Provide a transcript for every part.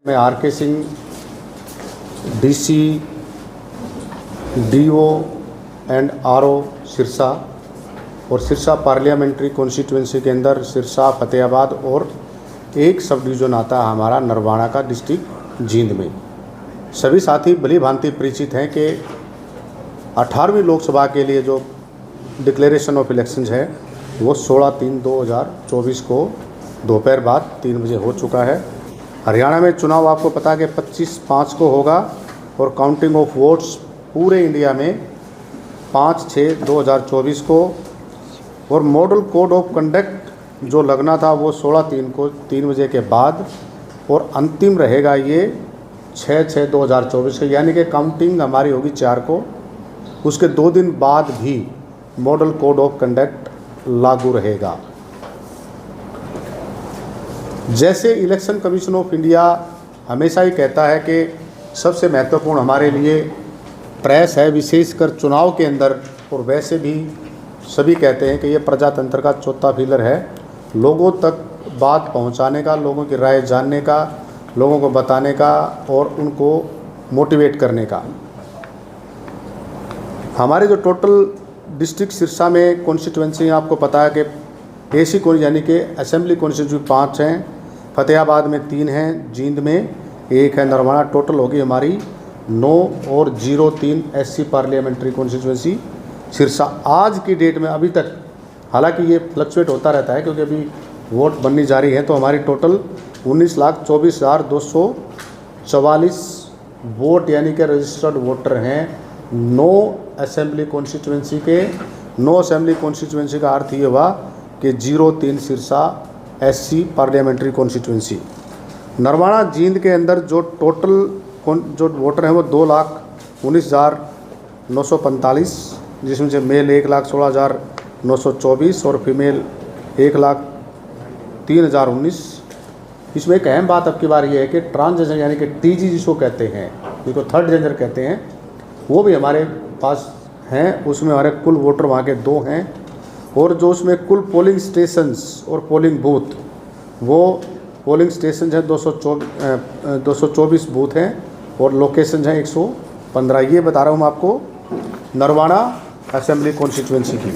मैं R K. Singh, DC, DO and RO Sirsa और Sirsa parliamentary constituency के अंदर सिरसा, फतेहाबाद और एक सब डिवीज़न आता है हमारा नरवाना का डिस्ट्रिक्ट जींद में। सभी साथी भली भांति परिचित हैं कि 18वीं लोकसभा के लिए जो डिक्लेरेशन ऑफ इलेक्शंस है वो 16/3/2024 को दोपहर बाद 3 बजे हो चुका है। हरियाणा में चुनाव आपको पता है कि 25/5 को होगा और काउंटिंग ऑफ वोट्स पूरे इंडिया में 5/6/2024 को, और मॉडल कोड ऑफ कंडक्ट जो लगना था वो 16/3 को 3 बजे के बाद, और अंतिम रहेगा ये 6/6/2024 को, यानी कि काउंटिंग हमारी होगी 4 को। उसके 2 दिन बाद भी मॉडल कोड ऑफ कंडक्ट लागू रहेगा। जैसे इलेक्शन कमीशन ऑफ इंडिया हमेशा ही कहता है कि सबसे महत्वपूर्ण हमारे लिए प्रेस है, विशेषकर चुनाव के अंदर, और वैसे भी सभी कहते हैं कि ये प्रजातंत्र का चौथा पिलर है, लोगों तक बात पहुंचाने का, लोगों की राय जानने का, लोगों को बताने का और उनको मोटिवेट करने का। हमारे जो टोटल डिस्ट्रिक्ट सिरसा में कॉन्स्टिट्यूंसी आपको पता है कि एसी को यानी कि असेंबली कॉन्स्टिट्यूंसी 5 हैं, फतेहाबाद में 3 हैं, जींद में 1 है, नरवाना। टोटल होगी हमारी 9 और 03 एससी पार्लियामेंट्री कॉन्स्टिट्यूंसी सिरसा। आज की डेट में अभी तक, हालांकि ये फ्लक्चुएट होता रहता है क्योंकि अभी वोट बननी जारी है, तो हमारी टोटल 19,24,244 वोट यानी कि रजिस्टर्ड वोटर हैं 9 असेंबली कॉन्स्टिट्यूंसी के। 9 असेंबली कॉन्स्टिट्यूंसी का अर्थ ये हुआ कि 03 Sirsa SC parliamentary constituency. Narwana Jind के अंदर जो टोटल जो वोटर हैं वो 2,19,945, जिसमें से मेल 1,16,924 और फीमेल 1,03,019। इसमें एक अहम बात अब की बार ये है कि ट्रांसजेंडर यानी कि टीजी जिसको कहते हैं, जिसको थर्ड जेंडर कहते हैं, वो भी हमारे पास हैं। उसमें हमारे कुल वोटर वहाँ के 2 हैं, और जो उसमें कुल पोलिंग स्टेशंस और पोलिंग बूथ, वो पोलिंग स्टेशन हैं 224 बूथ हैं और लोकेशन हैं 115। ये बता रहा हूँ मैं आपको नरवाना असेंबली कॉन्स्टिट्यूंसी की।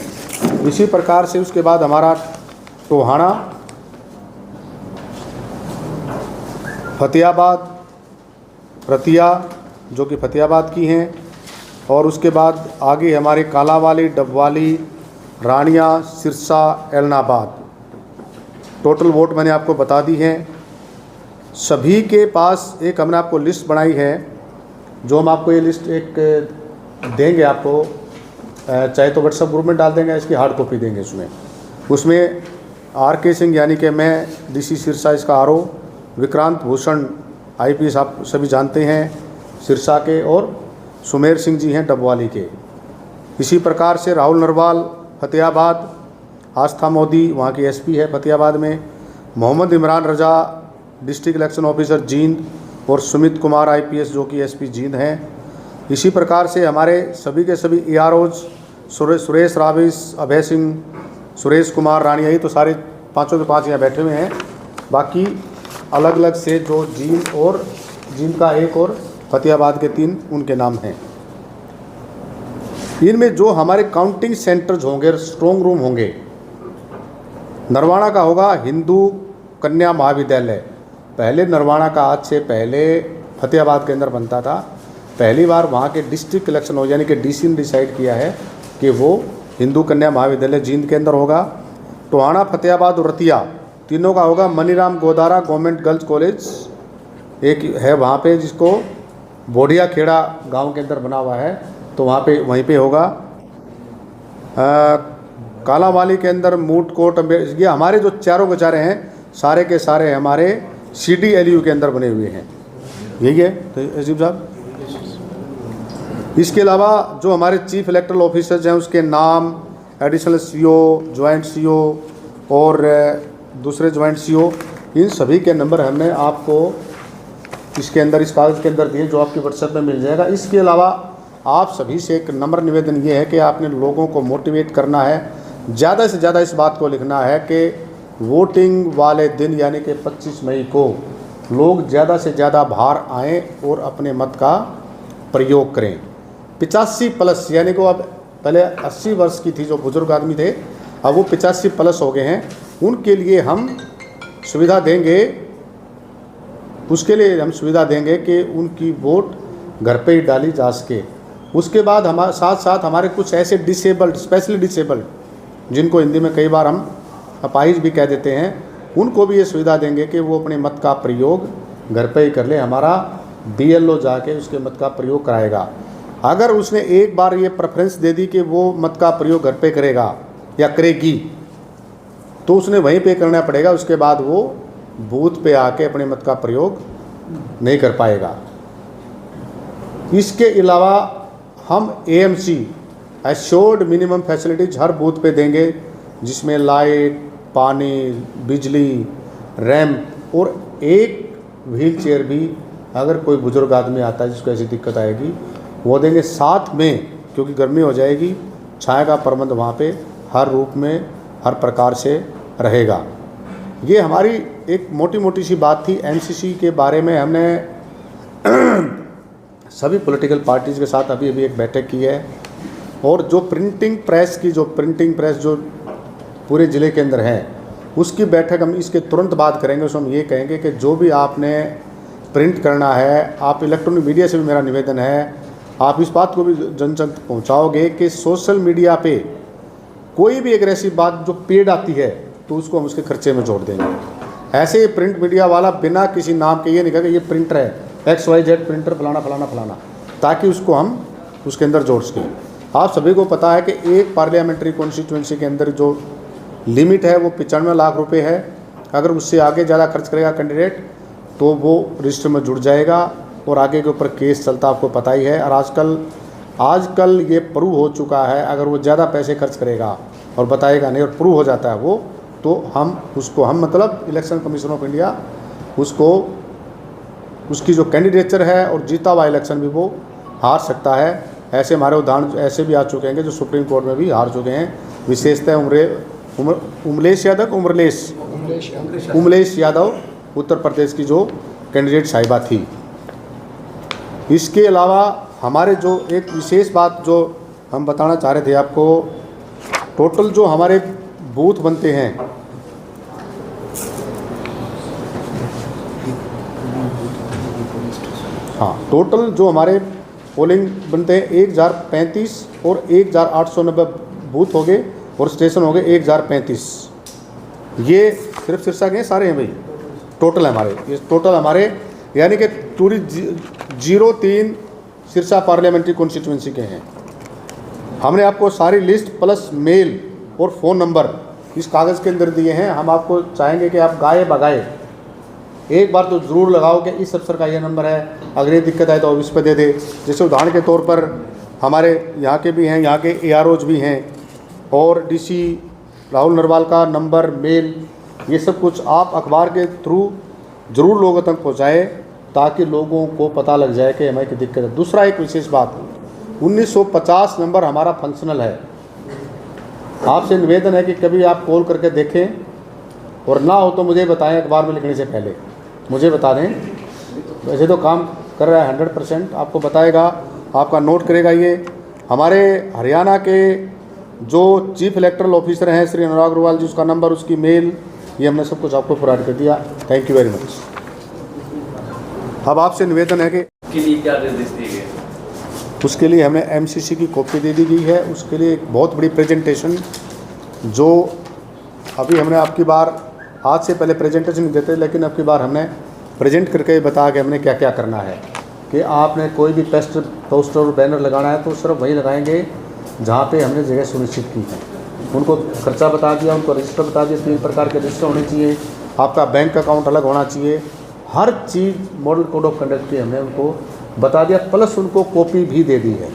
इसी प्रकार से उसके बाद हमारा टोहाना, फतेहाबाद, रतिया जो कि फतेहाबाद की हैं, और उसके बाद आगे हमारे कालावाली, डबवाली, रानिया, सिरसा, एलनाबाद। टोटल वोट मैंने आपको बता दी हैं। सभी के पास एक हमने आपको लिस्ट बनाई है, जो हम आपको ये लिस्ट एक देंगे आपको, चाहे तो व्हाट्सएप ग्रुप में डाल देंगे, इसकी हार्ड कॉपी देंगे। उसमें आर.के. सिंह यानी कि मैं डीसी सिरसा इसका आरओ, विक्रांत भूषण आईपीएस आप सभी जानते हैं सिरसा के, और सुमेर सिंह जी हैं डबवाली के। इसी प्रकार से राहुल नरवाल फतेहाबाद, आस्था मोदी वहाँ की एसपी है फतेहाबाद में, मोहम्मद इमरान रजा डिस्ट्रिक्ट इलेक्शन ऑफिसर जींद, और सुमित कुमार आईपीएस जो कि एसपी जींद हैं। इसी प्रकार से हमारे सभी के सभी एआरओज सुरेश राविस, अभय सिंह, सुरेश कुमार, रानिया, ये तो सारे 5 के 5 यहाँ बैठे हुए हैं। बाकी अलग अलग से जो जींद का 1 और फतेहाबाद के 3 उनके नाम हैं। इनमें जो हमारे काउंटिंग सेंटर्स होंगे, स्ट्रॉन्ग रूम होंगे, नरवाना का होगा हिंदू कन्या महाविद्यालय। पहले नरवाना का आज से पहले फतेहाबाद के अंदर बनता था। पहली बार वहाँ के डिस्ट्रिक्ट इलेक्शन हो, यानी कि डीसी ने डिसाइड किया है कि वो हिंदू कन्या महाविद्यालय जींद के अंदर होगा। टोहाना, फतेहाबाद और रतिया तीनों का होगा Maniram Godara government girls college एक है वहाँ पे, जिसको बोढ़िया खेड़ा गांव के अंदर बना हुआ है, तो वहीं पे होगा। कालावाली के अंदर मूट कोट, ये हमारे जो चारों के चारे हैं सारे के सारे हमारे CDLU के अंदर बने हुए हैं। यही है तो अजीब साहब। इसके अलावा जो हमारे चीफ इलेक्टरल ऑफिसर्स हैं उसके नाम, एडिशनल CO, जॉइंट CO और दूसरे जॉइंट CO, इन सभी के नंबर हमने आपको इसके अंदर, इस कागज़ के अंदर दिए, जो आपके व्हाट्सएप में मिल जाएगा। इसके अलावा आप सभी से एक नम्र निवेदन ये है कि आपने लोगों को मोटिवेट करना है, ज़्यादा से ज़्यादा इस बात को लिखना है कि वोटिंग वाले दिन यानी कि 25 मई को लोग ज़्यादा से ज़्यादा बाहर आएँ और अपने मत का प्रयोग करें। 85 प्लस यानी कि अब पहले 80 वर्ष की थी जो बुजुर्ग आदमी थे, अब वो 85 प्लस हो गए हैं, उनके लिए हम सुविधा देंगे, उसके लिए हम सुविधा देंगे कि उनकी वोट घर पे ही डाली जा सके। उसके बाद हमारे साथ साथ हमारे कुछ ऐसे डिसेबल्ड, स्पेशली डिसेबल्ड, जिनको हिंदी में कई बार हम अपाहिज भी कह देते हैं, उनको भी ये सुविधा देंगे कि वो अपने मत का प्रयोग घर पे ही कर ले। हमारा BLO जाके उसके मत का प्रयोग कराएगा। अगर उसने एक बार ये प्रेफरेंस दे दी कि वो मत का प्रयोग घर पे करेगा या करेगी, तो उसने वहीं पे करना पड़ेगा, उसके बाद वो बूथ पे आके अपने मत का प्रयोग नहीं कर पाएगा। इसके अलावा हम AMC एश्योर्ड मिनिमम फैसिलिटीज हर बूथ पे देंगे, जिसमें लाइट, पानी, बिजली, रैंप और एक व्हील चेयर भी अगर कोई बुजुर्ग आदमी आता है जिसको ऐसी दिक्कत आएगी वो देंगे। साथ में क्योंकि गर्मी हो जाएगी, छाया का प्रबंध वहाँ पे हर रूप में हर प्रकार से रहेगा। ये हमारी एक मोटी मोटी सी बात थी। NCC के बारे में हमने सभी पॉलिटिकल पार्टीज़ के साथ अभी एक बैठक की है, और जो प्रिंटिंग प्रेस जो पूरे ज़िले के अंदर है उसकी बैठक हम इसके तुरंत बाद करेंगे। उसमें हम ये कहेंगे कि जो भी आपने प्रिंट करना है, आप इलेक्ट्रॉनिक मीडिया से भी मेरा निवेदन है, आप इस बात को भी जन तक पहुँचाओगे कि सोशल मीडिया पे कोई भी एक ऐसी बात जो पेड आती है तो उसको हम उसके खर्चे में जोड़ देंगे। ऐसे ही प्रिंट मीडिया वाला बिना किसी नाम के ये नहीं कहेगा ये प्रिंटर है, XYZ प्रिंटर फलाना फलाना फलाना, ताकि उसको हम उसके अंदर जोड़ सकें। आप सभी को पता है कि एक पार्लियामेंट्री कॉन्स्टिट्यूंसी के अंदर जो लिमिट है वो 95 लाख रुपए है। अगर उससे आगे ज़्यादा खर्च करेगा कैंडिडेट तो वो रजिस्टर में जुड़ जाएगा और आगे के ऊपर केस चलता आपको पता ही है। और आजकल ये प्रूव हो चुका है, अगर वो ज़्यादा पैसे खर्च करेगा और बताएगा नहीं और प्रूव हो जाता है वो, तो हम मतलब इलेक्शन कमीशन ऑफ इंडिया उसको उसकी जो कैंडिडेचर है और जीता हुआ इलेक्शन भी वो हार सकता है। ऐसे हमारे उदाहरण ऐसे भी आ चुके हैं जो सुप्रीम कोर्ट में भी हार चुके हैं। विशेषतः उमलेश यादव उत्तर प्रदेश की जो कैंडिडेट साहिबा थी। इसके अलावा हमारे जो एक विशेष बात जो हम बताना चाह रहे थे आपको, टोटल जो हमारे बूथ बनते हैं, हाँ, टोटल जो हमारे पोलिंग बनते हैं 1035 और 1890 बूथ हो गए और स्टेशन हो गए 1035। ये सिर्फ सिरसा के सारे हैं भाई, टोटल हमारे, ये टोटल हमारे यानी कि पूरी 03 सिरसा पार्लियामेंट्री कॉन्स्टिट्यूंसी के हैं। हमने आपको सारी लिस्ट प्लस मेल और फ़ोन नंबर इस कागज़ के अंदर दिए हैं। हम आपको चाहेंगे कि आप गाए बगाए एक बार तो ज़रूर लगाओ कि इस अफसर का ये नंबर है, अगर ये दिक्कत आए तो इस पर दे दे। जैसे उदाहरण के तौर पर हमारे यहाँ के भी हैं, यहाँ के AROज भी हैं, और DC राहुल नरवाल का नंबर, मेल, ये सब कुछ आप अखबार के थ्रू ज़रूर लोगों तक पहुँचाएँ ताकि लोगों को पता लग जाए कि हमें की दिक्कत है। दूसरा एक विशेष बात, 1950 नंबर हमारा फंक्शनल है। आपसे निवेदन है कि कभी आप कॉल करके देखें, और ना हो तो मुझे बताएं, अखबार में लिखने से पहले मुझे बता दें। वैसे तो काम कर रहा है 100%, आपको बताएगा, आपका नोट करेगा। ये हमारे हरियाणा के जो चीफ इलेक्टोरल ऑफिसर हैं श्री अनुराग अग्रवाल जी, उसका नंबर, उसकी मेल, ये हमने सब कुछ आपको प्रोवाइड कर दिया। Thank you very much. अब आपसे निवेदन है कि क्या निर्देश दिए गए, उसके लिए हमें MCC की कॉपी दे दी गई है। उसके लिए एक बहुत बड़ी प्रेजेंटेशन जो अभी हमने आपकी बार, आज से पहले प्रेजेंटेशन नहीं देते, लेकिन अब की बार हमने प्रेजेंट करके बता के हमने क्या क्या करना है कि आपने कोई भी पोस्टर और बैनर लगाना है तो सिर्फ वही लगाएंगे जहाँ पे हमने जगह सुनिश्चित की है। उनको खर्चा बता दिया, उनको रजिस्टर बता दिया, 3 प्रकार के रजिस्टर होने चाहिए, आपका बैंक अकाउंट अलग होना चाहिए, हर चीज़ मॉडल कोड ऑफ कंडक्ट की हमने उनको बता दिया, प्लस उनको कॉपी भी दे दी है।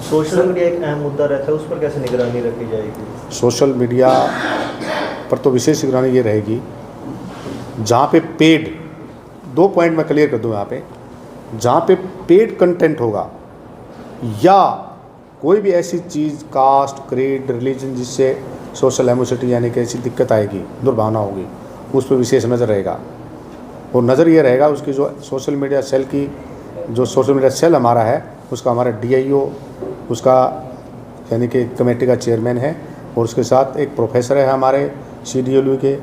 सोशल मीडिया एक अहम मुद्दा रहता है, उस पर कैसे निगरानी रखी जाएगी? सोशल मीडिया पर तो विशेष निगरानी ये रहेगी, जहाँ पे पेड, 2 पॉइंट मैं क्लियर कर दूँ यहाँ पे, जहाँ पे पेड कंटेंट होगा या कोई भी ऐसी चीज़, कास्ट, क्रीड, रिलीजन, जिससे सोशल एमोसिटी यानी कि ऐसी दिक्कत आएगी, दुर्भावना होगी, उस पर विशेष नज़र रहेगा। और नज़र ये रहेगा उसकी जो सोशल मीडिया सेल की, जो सोशल मीडिया सेल हमारा है उसका हमारा DIO उसका यानी कि कमेटी का चेयरमैन है, और उसके साथ एक प्रोफेसर है हमारे CDLU के।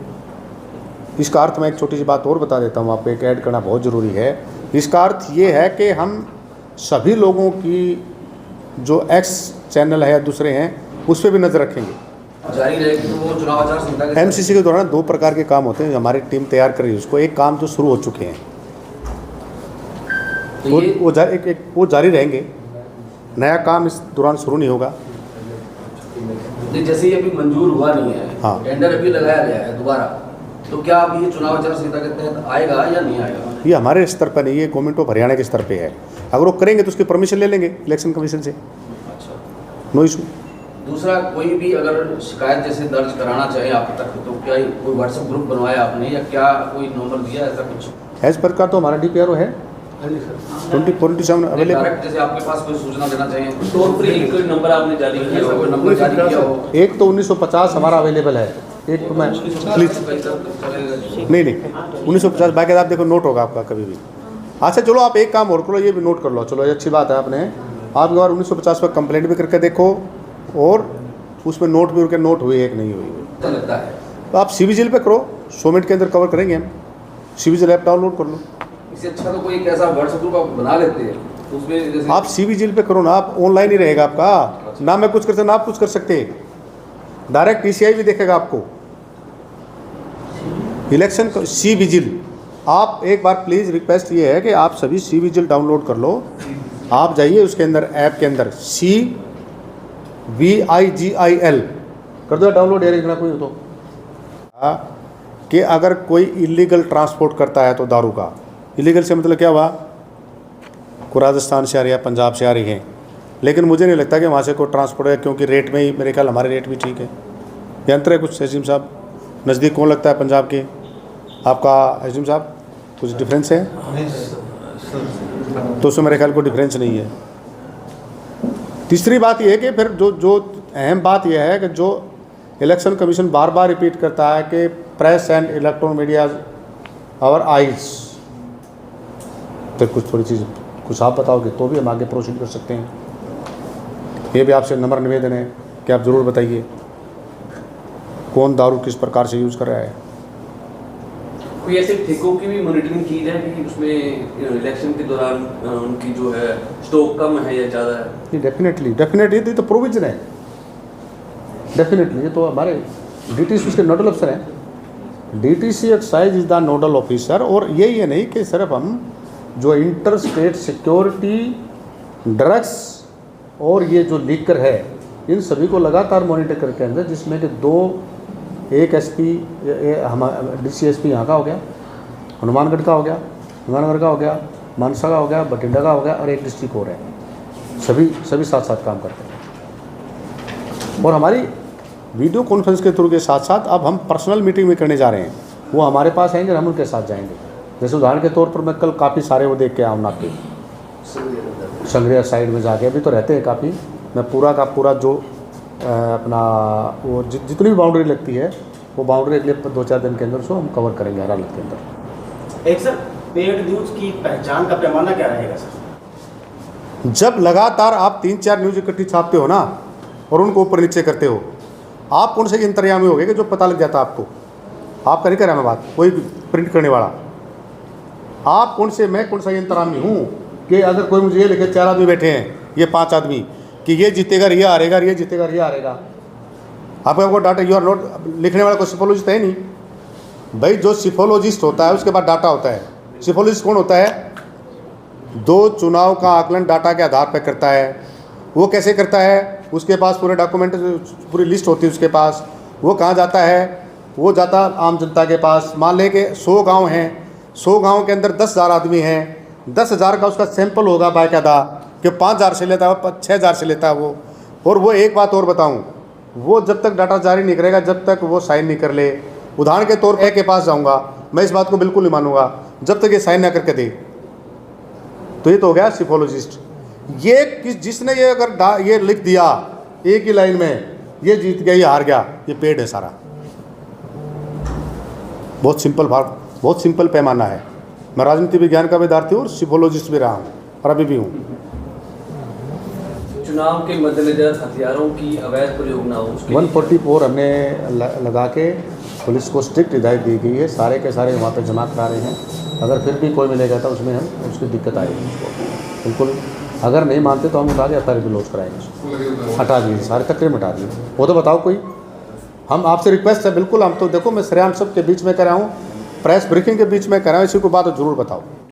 इसका अर्थ मैं एक छोटी सी बात और बता देता हूँ, आपको एक ऐड करना बहुत ज़रूरी है। इसका अर्थ ये है कि हम सभी लोगों की जो X चैनल है या दूसरे हैं उस पर भी नज़र रखेंगे। जारी रहेगी तो वो चुनाव आचार संहिता के MCC के दौरान 2 प्रकार के काम होते हैं, हमारी टीम तैयार कर रही है उसको। एक काम तो शुरू हो चुके हैं, तो ये वो जारी रहेंगे, नया काम इस दौरान शुरू नहीं होगा। जैसे ये अभी मंजूर हुआ नहीं है, हाँ। टेंडर अभी लगाया गया है दोबारा, तो क्या अब ये चुनाव आचार संहिता के तहत आएगा या नहीं आएगा? ये हमारे स्तर पर नहीं, ये गवर्नमेंट ऑफ हरियाणा के स्तर पे है। अगर वो करेंगे तो उसकी परमिशन ले लेंगे इलेक्शन कमीशन से, अच्छा। No issue. दूसरा, कोई भी अगर शिकायत जैसे दर्ज कराना चाहे आप तक, तो क्या कोई व्हाट्सएप ग्रुप बनवाया आपने या क्या कोई नंबर दिया ऐसा कुछ? एज पर का तो हमारा DPRO है 24/7 अवेलेबल। डायरेक्ट जैसे आपके पास कोई सूचना देना चाहिए, टोल फ्री कोई नंबर आपने जारी किया ऐसा हो? कोई नंबर जारी किया हो? एक तो 1950 हमारा अवेलेबल है, एक तो मैं प्लीज नहीं 1950 बाकी आप देखो नोट होगा आपका कभी भी। अच्छा चलो आप एक काम और करो, ये भी नोट कर लो, चलो ये अच्छी बात है। आपने आप एक बार 1950 पर कंप्लेंट भी करके देखो और उसमें नोट भी उनके नोट हुई है कि नहीं हुई। लगता है तो आप CVGIL पे करो, 100 मिनट के अंदर कवर करेंगे हम। CVGIL ऐप डाउनलोड कर लो। इससे अच्छा तो कोई एक ऐसा व्हाट्सएप ग्रुप आप बना लेते हैं, तो उसमें जैसे आप CVGIL पे करो ना, आप ऑनलाइन ही रहेगा आपका, ना मैं कुछ कर सकता ना आप कुछ कर सकते। डायरेक्ट PCI भी देखेगा आपको इलेक्शन CVGIL। आप एक बार प्लीज़ रिक्वेस्ट ये है कि आप सभी CVGIL डाउनलोड कर लो। आप जाइए उसके अंदर, ऐप के अंदर CVIGIL कर दो डाउनलोड, यार इतना कोई हो तो कि अगर कोई इलीगल ट्रांसपोर्ट करता है तो दारू का, इलीगल से मतलब क्या हुआ, को राजस्थान से आ रही है, पंजाब से आ रही है, लेकिन मुझे नहीं लगता कि वहाँ से कोई ट्रांसपोर्ट है, क्योंकि रेट में ही मेरे ख्याल हमारे रेट भी ठीक है। ये अंतर है कुछ हजीम साहब? नज़दीक कौन लगता है पंजाब के आपका हजीम साहब? कुछ डिफरेंस है? तो उसमें मेरे ख्याल कोई डिफरेंस नहीं है। तीसरी बात यह है कि फिर जो अहम बात यह है कि जो इलेक्शन कमीशन बार बार रिपीट करता है कि press and electronic media our eyes, तो कुछ थोड़ी चीज़ कुछ आप बताओगे तो भी हम आगे प्रोसीड कर सकते हैं। ये भी आपसे नम्र निवेदन है कि आप ज़रूर बताइए कौन दारू किस प्रकार से यूज़ कर रहा है। कोई ऐसे ठेकों की भी मॉनिटरिंग की जाए कि उसमें इलेक्शन के दौरान उनकी जो है स्टॉक कम है या ज़्यादा है? ये डेफिनेटली ये तो प्रोविजन है, डेफिनेटली। ये तो हमारे DTC उसके नोडल अफसर हैं। DTC excise is the nodal officer. और यही है नहीं कि सिर्फ हम जो इंटर स्टेट सिक्योरिटी, ड्रग्स और ये जो लीकर है, इन सभी को लगातार मॉनिटर करके अंदर, जिसमें कि एक SP हमारा DCSP यहाँ का हो गया, हनुमानगढ़ का हो गया, मानसा का हो गया, बठिंडा का हो गया, और एक डिस्ट्रिक्ट और है। सभी साथ साथ काम करते हैं। और हमारी वीडियो कॉन्फ्रेंस के थ्रू के साथ साथ अब हम पर्सनल मीटिंग भी करने जा रहे हैं। वो हमारे पास आएंगे और हम उनके साथ जाएंगे। जैसे उदाहरण के तौर पर मैं कल काफ़ी सारे वो देख के आऊँ नाके संग्रिया साइड में जाके, अभी तो रहते हैं काफ़ी। मैं पूरा का पूरा जो अपना वो जितनी भी बाउंड्री लगती है वो बाउंड्री अगले 2-4 दिन के अंदर उसको हम कवर करेंगे हर हालत के अंदर। एक सर, पेड न्यूज़ की पहचान का पैमाना क्या रहेगा सर? जब लगातार आप 3-4 न्यूज़ इकट्ठी छापते हो ना और उनको ऊपर नीचे करते हो, आप कौन से अंतर्यामी हो गए कि जो पता लग जाता आपको? आपका नहीं कर रहा मैं बात, कोई प्रिंट करने वाला। आप कौन से, मैं कौन सा अंतर्यामी हूँ कि अगर कोई मुझे ये लिखे 4 आदमी बैठे हैं, ये 5 आदमी, कि ये जीतेगा ये हारेगा, ये जीतेगा ये हारेगा, आपको डाटा यू आर नॉट, लिखने वाला कोई सिफोलॉजिस्ट है नहीं भाई। जो सिफोलॉजिस्ट होता है उसके बाद डाटा होता है। सिफोलॉजिस्ट कौन होता है? 2 चुनाव का आकलन डाटा के आधार पर करता है। वो कैसे करता है? उसके पास पूरे डॉक्यूमेंट, पूरी लिस्ट होती है उसके पास। वो कहाँ जाता है? वो जाता आम जनता के पास। मान ले कि 100 गाँव हैं, 100 गाँव के अंदर 10,000 आदमी हैं, 10,000 का उसका सैंपल होगा बाकायदा कि 5,000 से लेता है, 6,000 से लेता है वो। और वो एक बात और बताऊं, वो जब तक डाटा जारी नहीं करेगा, जब तक वो साइन नहीं कर ले, उदाहरण के तौर पर के पास जाऊंगा, मैं इस बात को बिल्कुल नहीं मानूंगा जब तक ये साइन ना करके दे। तो ये तो हो गया सिफोलॉजिस्ट। ये जिसने ये अगर ये लिख दिया एक ही लाइन में, ये जीत गया ये हार गया, ये पेड है सारा। बहुत सिंपल पैमाना है। मैं राजनीति विज्ञान का विद्यार्थी हूँ और सिफोलॉजिस्ट भी रहा हूँ और अभी भी हूँ। चुनाव के मद्देनजर हथियारों की अवैध प्रयोग ना हो उसके लिए 144 हमने लगा के पुलिस को स्ट्रिक्ट हिदायत दी गई है, सारे के सारे वहाँ पे जमा करा रहे हैं। अगर फिर भी कोई मिलेगा तो उसमें हम उसकी दिक्कत आएगी उसको बिल्कुल, अगर नहीं मानते तो हम उठा के एफ लॉन्च कराएंगे उसको, हटा दिए सारे तकरीर में हटा दिए। वो तो बताओ कोई, हम आपसे रिक्वेस्ट है बिल्कुल, हम तो देखो मैं श्रेयान सब के बीच में कर रहा हूँ, प्रेस ब्रीफिंग के बीच में कर रहा हूँ, इसी को बात जरूर बताओ।